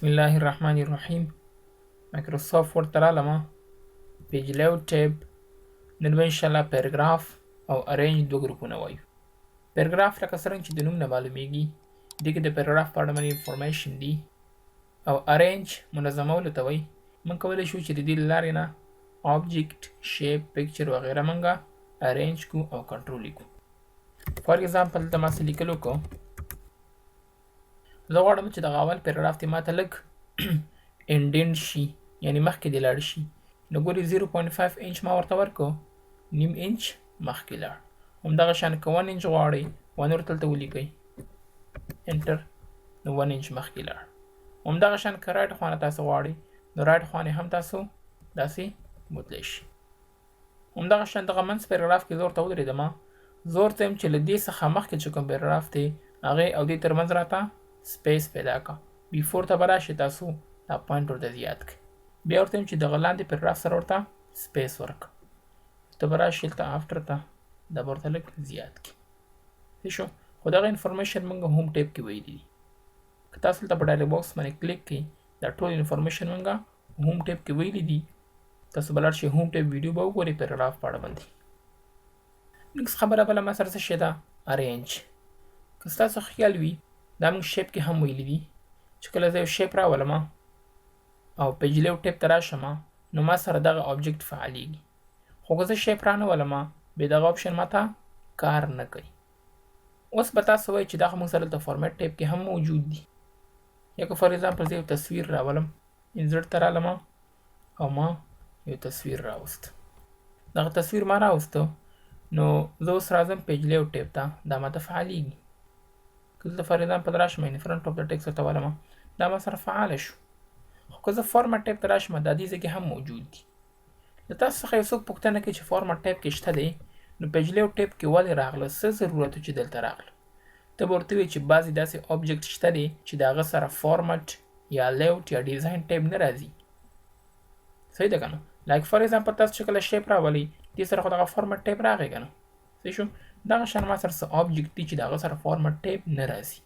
بسم الله الرحمن الرحیم. مایکروسافت ورډ ته رالمه. پیج لیاوټ ټیب. نن به انشاءالله پیراګراف او ارینج دوه ګروپونه وایو. پیراګراف لکه څرنګه چې د نوم نه معلومیږي دې کې د پیراګراف په اړه باندې انفارمیشن دي، او ارینج منظمولو ته وایي. موږ کولی شو چې د دې له لارې نه آبجیکټ، شیپ، پکچر وغیره موږ ارینج کو او کنټرول یې کو. فار ایگزامپل دلته ما څه لیکلو کو، زه غواړم چې دغه اول پیراګراف ته ماته لږ انډینټ شي، یعنی مخکې دې لاړ شي. نو ګورې 0.5 انچ ما ورته ورکړو، نیم انچ مخکې لاړ. همدغه شان که 1 انچ غواړئ 1 ورته دلته ولیکئ، انټر، نو 1 انچ مخکې لاړ. همدغه شان که رایټ خوا نه تاسو غواړئ نو رایټ خوا نه هم تاسو داسې بوتلی شي. همدغه شان دغه منځ پیراګراف کې زه ورته ودرېدم، زه ورته یم چې له دې څخه مخکې چې کوم پیراګراف دی هغې او دې ترمنځ راته سپیس پیدا کړه. بیفور ته به راشئ تاسو دا پوینټ ورته زیات کړئ. بیا ورته یم چې دغه لاندې پیراګراف سره ورته سپیس ورکړه. ته به راشئ دلته افټر ته دا به ورته لږ زیات کړي. ښه شو. خو دغه انفارمیشن موږ هوم ټیب کې ویلي دي. که تاسو دلته په ډایلوګ باکس باندې کلیک کړئ دا ټول انفارمیشن موږ هوم ټیب کې ویلي دي. تاسو به لاړ شئ هوم ټیب ویډیو به وګورئ پیراګراف په اړه باندې. نیکس خبره بله ما سره څه شی ده؟ ارینج. که ستاسو خیال وي دا موږ شیپ کې هم ویلي دي چې کله زه یو شیپ راولم او پیج لیاوټ ټیب ته راشم نو ما سره دغه آبجیکټ فعالیږي. خو که زه شیپ رانه ولم بیا دغه آپشن ماته کار نه کوي. اوس به تاسو وایئ چې دغه موږ سره دلته فارمیټ ټیب کې هم موجود دي. یا که فار ایگزامپل زه یو تصویر راولم، انزرټ ته رالم او ما یو تصویر راوست. دغه تصویر ما راوسته نو زه اوس راځم پیج لیاوټ ټیب ته، دا ماته فعالیږي. که دلته فار ایگزامپل راشم ان فرنټ اف د ټیکسټ ورته ولم دا ما سره فعاله شو. خو که زه فارمټ ټیب ته راشم دا دې ځای کې هم موجود دي. له تاسو څخه یو څوک پوښتنه کوي چې فارمټ ټیب کې شته دی نو پیج لیاوټ ټیب کې ولې راغله، څه ضرورت و چې دلته راغله؟ ته به ورته وایې چې بعضې داسې آبجیکټ شته دی چې د هغه سره فارمټ یا لیاوټ یا ډیزاین ټیب نه راځي. صحیح ده که نه؟ لایک فار ایگزامپل تاسو چې کله شیپ راولئ دې سره خو دغه فارمټ ټیب راغی که نه؟ صحیح شو. دغه شان ما سره څه آبجیکټ دي چې د هغه سره فارمټ ټیب نه راځي.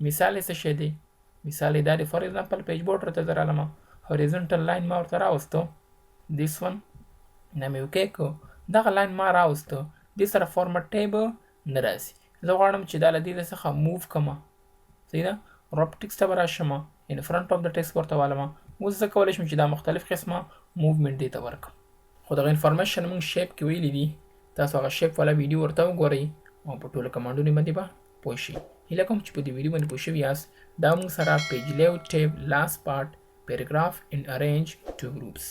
مثال یې څه شی دی؟ مثال یې دا دی، فار ایگزامپل پیج بورډر ته زه رالم، هوریزنټل لاین ما ورته راوستو، دیس ون نه مې اوکې کړو، دغه لاین ما راوسته، دې سره فارمټ ټیب نه راځي. زه غواړم چې دا له دې څخه موو کړم. صحیح ده؟ رب ټیکسټ ته به راشم، ان فرنټ اف د ټیکسټ ورته والم. اوس زه کولی شم چې دا مختلف قسمه موومنټ دې ته ورکړم. خو دغه انفارمیشن موږ شیپ کې ویلي دي. تاسو هغه شیپ والا ویډیو ورته وګورئ او په ټولو کمانډونو باندې به پوه شئ. هیله کوم چې په دې ویډیو باندې پوه شوي یاست. دا موږ سره پیج لیاوټ ټیب لاست پارټ پیراګراف ان ارینج ټو ګروپس